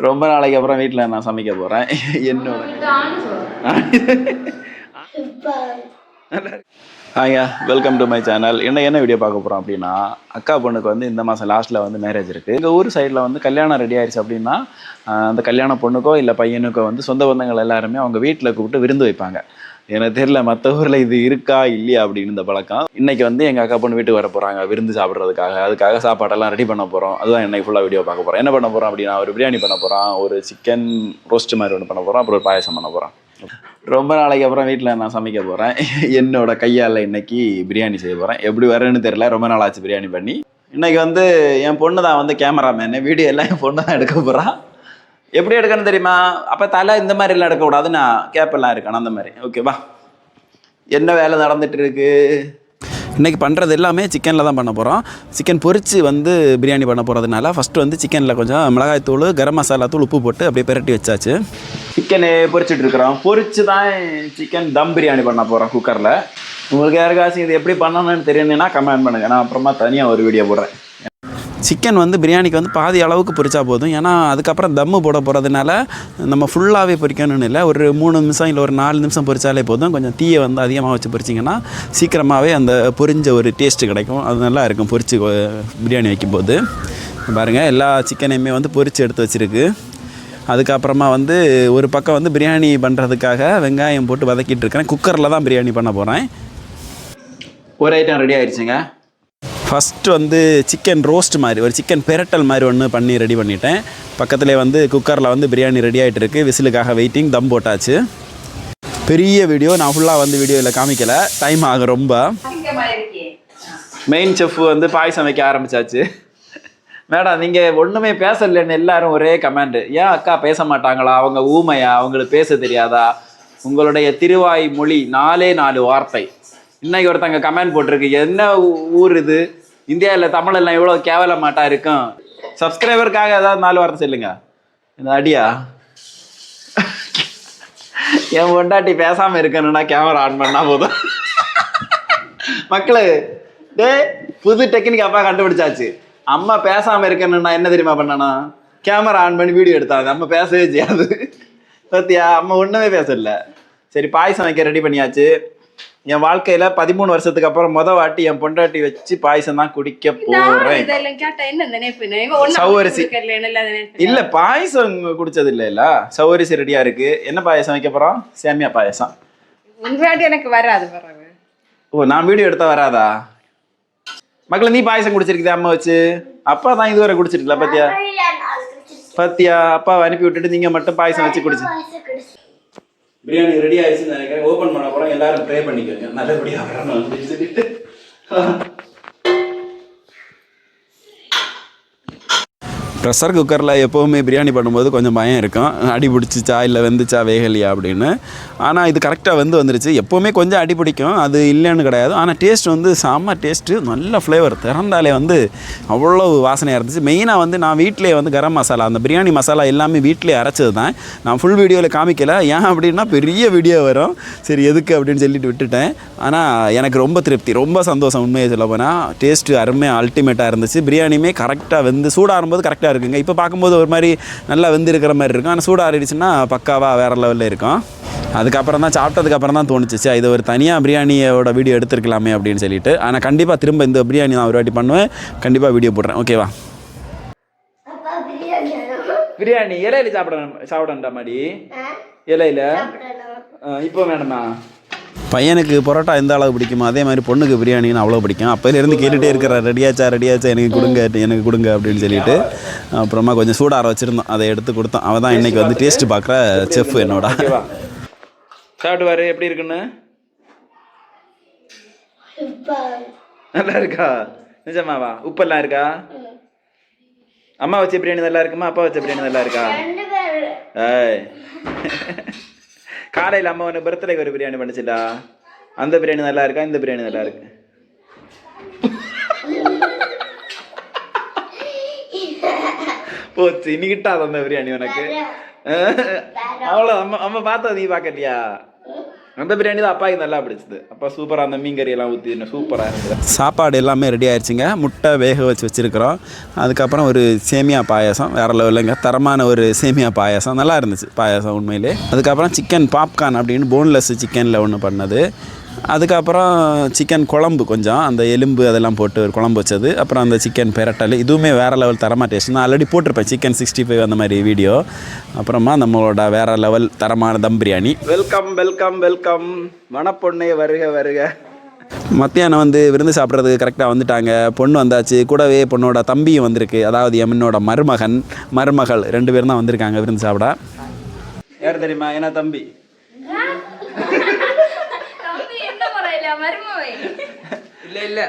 ரொம்ப நாளைக்கு அப்புறம் வீட்டில் நான் சமைக்க போகிறேன். என்னோட ஹாய்யா, வெல்கம் டு மை சேனல். என்ன வீடியோ பார்க்க போகிறோம் அப்படின்னா, அக்கா பொண்ணுக்கு வந்து இந்த மாதம் லாஸ்ட்டில் வந்து மேரேஜ் இருக்குது. எங்கள் ஊர் சைடில் வந்து கல்யாணம் ரெடி ஆயிடுச்சு அப்படின்னா, அந்த கல்யாண பொண்ணுக்கோ இல்லை பையனுக்கோ வந்து சொந்த பந்தங்கள் எல்லாருமே அவங்க வீட்டில் கூப்பிட்டு விருந்து வைப்பாங்க. எனக்கு தெரியல மற்ற ஊரில் இது இருக்கா இல்லையா அப்படின்னு இந்த பழக்கம். இன்றைக்கி வந்து எங்கள் அக்கா பொண்ணு வீட்டுக்கு வர போகிறாங்க விருந்து சாப்பிட்றதுக்காக. அதுக்காக சாப்பாடெல்லாம் ரெடி பண்ண போகிறோம். அதுதான் இன்னைக்கு ஃபுல்லாக வீடியோ பார்க்க போகிறோம். என்ன பண்ண போகிறோம் அப்படின்னா, ஒரு பிரியாணி பண்ண போகிறோம், ஒரு சிக்கன் ரோஸ்ட் மாதிரி ஒன்று பண்ண போகிறோம், அப்புறம் ஒரு பாயசம் பண்ண போகிறோம். ரொம்ப நாளைக்கு அப்புறம் வீட்டில் நான் சமைக்க போகிறேன். என்னோட கையால் இன்னைக்கு பிரியாணி செய்ய போகிறேன். எப்படி வரேன்னு தெரியல, ரொம்ப நாள் ஆச்சு பிரியாணி பண்ணி. இன்றைக்கி வந்து என் பொண்ணு தான் வந்து கேமராமேனு, வீடியோ எல்லாம் என் பொண்ணு தான் எடுக்க போகிறான். எப்படி எடுக்கணும்னு தெரியுமா? அப்போ தலை இந்த மாதிரிலாம் எடுக்கக்கூடாது, நான் கேப்பெல்லாம் இருக்கணும் அந்த மாதிரி. ஓகேவா? என்ன வேலை நடந்துட்டு இருக்கு இன்றைக்கி? பண்ணுறது எல்லாமே சிக்கனில் தான் பண்ண போகிறோம். சிக்கன் பொரித்து வந்து பிரியாணி பண்ண போகிறதுனால ஃபஸ்ட்டு வந்து சிக்கனில் கொஞ்சம் மிளகாய் தூள், கரம் மசாலா தூள், உப்பு போட்டு அப்படியே பிரட்டி வச்சாச்சு. சிக்கனு பொரிச்சிட்டு இருக்கிறோம். பொரித்து தான் சிக்கன் தம் பிரியாணி பண்ண போகிறோம் குக்கரில். உங்களுக்கு யாருக்காச்சும் இது எப்படி பண்ணணும்னு தெரியணுன்னா கமெண்ட் பண்ணுங்கள், நான் அப்புறமா தனியாக ஒரு வீடியோ போடுறேன். சிக்கன் வந்து பிரியாணிக்கு வந்து பாதி அளவுக்கு பொரிச்சா போதும். ஏன்னா அதுக்கப்புறம் தம்மு போட போகிறதுனால நம்ம ஃபுல்லாகவே பொரிக்கணும்னு இல்லை, ஒரு 3 நிமிஷம் இல்லை ஒரு 4 நிமிஷம் பொரிச்சாலே போதும். கொஞ்சம் தீயை வந்து அதிகமாக வச்சு பொரிச்சிங்கன்னா சீக்கிரமாகவே அந்த பொரிஞ்ச ஒரு டேஸ்ட்டு கிடைக்கும். அது நல்லா இருக்கும் பொரிச்சு பிரியாணி வைக்கும்போது. பாருங்கள், எல்லா சிக்கனையுமே வந்து பொரித்து எடுத்து வச்சுருக்கு. அதுக்கப்புறமா வந்து ஒரு பக்கம் வந்து பிரியாணி பண்ணுறதுக்காக வெங்காயம் போட்டு வதக்கிட்டு இருக்கிறேன். குக்கரில் தான் பிரியாணி பண்ண போகிறேன். ஒரு ஐட்டம் ரெடி ஆயிடுச்சுங்க. ஃபஸ்ட்டு வந்து சிக்கன் ரோஸ்ட் மாதிரி, ஒரு சிக்கன் பெரட்டல் மாதிரி ஒன்று பண்ணி ரெடி பண்ணிட்டேன். பக்கத்துலேயே வந்து குக்கரில் வந்து பிரியாணி ரெடி ஆகிட்டு இருக்குது. விசிலுக்காக வெயிட்டிங். தம் போட்டாச்சு. பெரிய வீடியோ நான் ஃபுல்லாக வந்து வீடியோவில் காமிக்கலை, டைம் ஆகும் ரொம்ப. மெயின் செஃப் வந்து பாயசம் வைக்க ஆரம்பித்தாச்சு. மேடம் நீங்கள் ஒன்றுமே பேசலைன்னு எல்லாரும் ஒரே கமெண்டு. ஏன் அக்கா பேச மாட்டாங்களா? அவங்க ஊமையா? அவங்களுக்கு பேச தெரியாதா? உங்களுடைய திருவாய் மொழி 4 வார்த்தை. இன்னைக்கு ஒருத்தங்க கமெண்ட் போட்டிருக்கு, என்ன ஊர் இது, இந்தியாவில் தமிழ் எல்லாம் எவ்வளோ கேவலமாட்டா இருக்கும். சப்ஸ்கிரைபருக்காக ஏதாவது 4 வார்த்தை சொல்லுங்க. இந்த அடியா என் பொண்டாட்டி பேசாமல் இருக்கணும்னா கேமரா ஆன் பண்ணால் போதும். மக்களு, டே புது டெக்னிக் அப்பா கண்டுபிடிச்சாச்சு. அம்மா பேசாமல் இருக்கணும்னா என்ன தெரியுமா பண்ணணும்? கேமரா ஆன் பண்ணி வீடியோ எடுத்தாங்க. அம்மா பேசவே செய்யாது. சத்தியா, அம்மா ஒன்றுமே பேசல. சரி, பாயசம் வைக்க ரெடி பண்ணியாச்சு. என் வாழ்க்கையில 13 வருஷத்துக்கு அப்புறம் வாட்டி என் பொண்டாட்டி வச்சு பாயசம் தான் குடிக்க போறேன். சௌவரிசி இல்ல, பாயசம் குடிச்சது இல்ல. சௌவரிசி ரெடியா இருக்கு. என்ன பாயசம் வைக்க போறோம்? சேமியா பாயசம். எனக்கு வராது. ஓ, நான் வீடியோ எடுத்தா வராதா? மக்கள், நீ பாயசம் குடிச்சிருக்குது அம்மா வச்சு. அப்பா தான் இதுவரை குடிச்சிருக்கல. பாத்தியா, அப்பாவை அனுப்பி விட்டுட்டு நீங்க மட்டும் பாயசம் வச்சு குடிச்சு. பிரியாணி ரெடி ஆயிடுச்சுன்னு நினைக்கிறேன். ஓப்பன் பண்ண போகிறோம். எல்லாரும் ப்ரே பண்ணிக்கோங்க நல்லபடியாக வரணும் அப்படின்னு சொல்லிட்டு. ப்ரெஷர் குக்கரில் எப்போவுமே பிரியாணி பண்ணும்போது கொஞ்சம் பயம் இருக்கும், அடி பிடிச்சிச்சா இல்லை வெந்துச்சா வேகலையா அப்படின்னு. ஆனால் இது கரெக்டாக வந்துருச்சு. எப்போவுமே கொஞ்சம் அடி பிடிக்கும், அது இல்லைன்னு கிடையாது. ஆனால் டேஸ்ட் வந்து செம்ம டேஸ்ட்டு, நல்ல ஃப்ளேவர். திறந்தாலே வந்து அவ்வளோ வாசனையாக இருந்துச்சு. மெயினாக வந்து நான் வீட்டிலே வந்து கரம் மசாலா, அந்த பிரியாணி மசாலா எல்லாமே வீட்டிலே அரைச்சது தான். நான் ஃபுல் வீடியோவில் காமிக்கலை. ஏன் அப்படின்னா பெரிய வீடியோ வரும், சரி எதுக்கு அப்படின்னு சொல்லிட்டு விட்டுட்டேன். ஆனால் எனக்கு ரொம்ப திருப்தி, ரொம்ப சந்தோஷம். உண்மையை சொல்ல போனால் டேஸ்ட்டு அருமையாக அல்டிமேட்டாக இருந்துச்சு. பிரியாணியுமே கரெக்டாக வெந்து சூடாகும்போது கரெக்டாக இருக்குங்க. இப்போ பார்க்கும்போது ஒரு மாதிரி நல்லா வெந்து இருக்கிற மாதிரி இருக்கும். ஆனால் சூடாறிடுச்சுன்னா பக்காவாக வேறு லெவலில் இருக்கும். அதுக்கப்புறம் தான் சாப்பிட்டதுக்கப்புறம் தான் தோணுச்சு, இது ஒரு தனியாக பிரியாணியோட வீடியோ எடுத்துருக்கலாமே அப்படின்னு சொல்லிட்டு. ஆனால் கண்டிப்பாக திரும்ப இந்த பிரியாணி நான் ஒரு வாட்டி பண்ணுவேன், கண்டிப்பாக வீடியோ போடுறேன். ஓகேவா? பிரியாணி இலையில சாப்பிடணும்டா மாதிரி, இலையில இப்போ வேணுமா? பையனுக்கு பரோட்டா எந்த அளவு பிடிக்குமோ அதே மாதிரி பொண்ணுக்கு பிரியாணின்னு அவ்வளோ பிடிக்கும். அப்போலேருந்து கேட்டுகிட்டே இருக்கிற ரெடியாச்சா எனக்கு கொடுங்க அப்படின்னு சொல்லிட்டு. அப்புறமா கொஞ்சம் சூடார வச்சுருந்தோம், அதை எடுத்து கொடுத்தோம். அவள் தான் இன்றைக்கி வந்து டேஸ்ட்டு பார்க்குற செஃப் என்னோட. சாப்பிட்டு வாரு, எப்படி இருக்குன்னு? நல்லா இருக்கா? நிஜமாவா? உப்பெல்லாம் இருக்கா? அம்மா வச்ச பிரியாணி நல்லா இருக்குமா, அப்பா வச்ச பிரியாணி நல்லா இருக்கா? ஏய், காலையில் அம்மா ஒன்று பர்த்டேக்கு ஒரு பிரியாணி பண்ணிச்சுடா, அந்த பிரியாணி நல்லா இருக்கா, இந்த பிரியாணி நல்லா இருக்கு? போச்சு, இன்னிக்கிட்டா அந்த பிரியாணி உனக்கு. அவ்வளோ அம்மா அம்மா பார்த்தா நீ பார்க்கலையா? அந்த பிரியாணி தான் அப்பாவுக்கு நல்லா பிடிச்சது. அப்பா சூப்பராக அந்த மீன் கறி எல்லாம் ஊற்றி சூப்பராக இருந்தது. சாப்பாடு எல்லாமே ரெடி ஆயிடுச்சுங்க. முட்டை வேக வச்சு வச்சுருக்கிறோம். அதுக்கப்புறம் ஒரு சேமியா பாயாசம் வேறு லெவலுங்க. தரமான ஒரு சேமியா பாயாசம் நல்லா இருந்துச்சு பாயாசம் உண்மையிலே. அதுக்கப்புறம் சிக்கன் பாப்கார்ன் அப்படின்னு போன்லெஸ் சிக்கனில் ஒன்று பண்ணது. அதுக்கப்புறம் சிக்கன் குழம்பு கொஞ்சம் அந்த எலும்பு அதெல்லாம் போட்டு ஒரு குழம்பு வச்சது. அப்புறம் அந்த சிக்கன் பெரட்டல் இதுவுமே வேறு லெவல் தரமாக டேஸ்ட். நான் ஆல்ரெடி போட்டிருப்பேன் சிக்கன் 65 அந்த மாதிரி வீடியோ. அப்புறமா நம்மளோட வேறு லெவல் தரமான dum biryani. Welcome welcome welcome. மணப்பொண்ணே வருக வருக. மத்தியானம் வந்து விருந்து சாப்பிட்றதுக்கு கரெக்டாக வந்துட்டாங்க. பொண்ணு வந்தாச்சு, கூடவே பொண்ணோட தம்பியும் வந்திருக்கு. அதாவது எம்மனோட மருமகள் 2 பேரும் தான் வந்திருக்காங்க விருந்து சாப்பிட. யார் தெரியுமா? ஏன்னா தம்பி இல்ல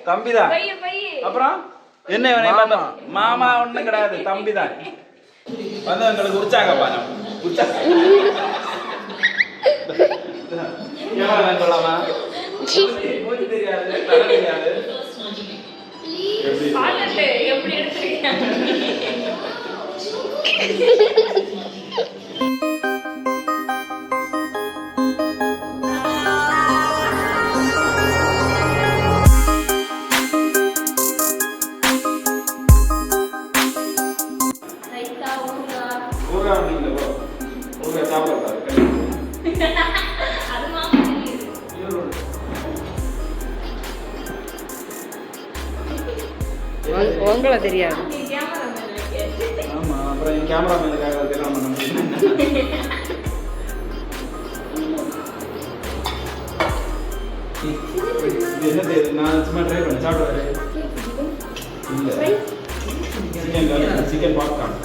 தம்பிதான். அப்புறம் என்ன மாமா ஒண்ணும் கிடையாது, தம்பிதான். வந்து எங்களுக்கு உற்சாகப்பானம் சொல்லாமா தெரியாது தெரியாது. உங்களை தெரியாது. ஆமா, அப்புறம் கேமராமேனுக்காக என்ன தெரியுது? நான் சும்மா ட்ரை பண்ண சாப்பிடுவாரு. இல்ல சிக்கன் பாப்கார்ன்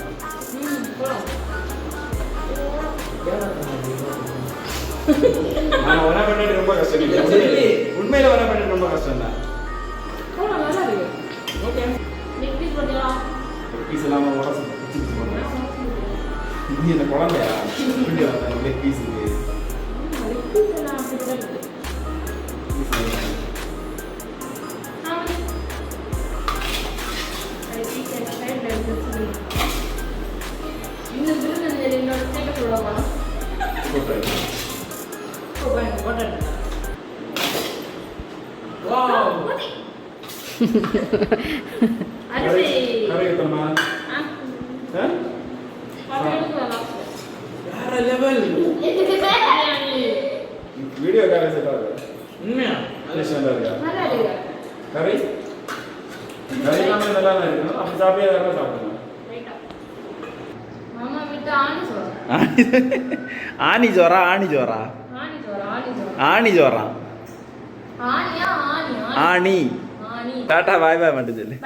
நான் ஒரே பண்ணிட்டு ரொம்ப கஷ்டம். உண்மையில ஒரே பண்ணிட்டு ரொம்ப கஷ்டம் தான். பீஸ் இல்லாம இந்த குழந்தையா பீஸ் வீடியோ கரை சொல்றாரு. உண்மையா கரை கரை நாம நல்லா இருக்கணும். அப்ப சாப்பிட்டே தான் சாப்பிடணும். ஆனி ஜோரா ஆனி டாட்டா பாய் பாய் மட்டும் சொல்லு.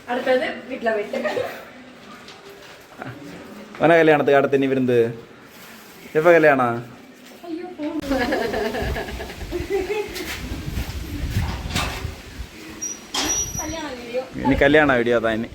அடுத்தது வீட்ல வெட்டு. வன கல்யாணத்துக்கு அடுத்து நீ விருந்து எப்ப கல்யாணம்? இனி கல்யாண வீடியோ தான். இனி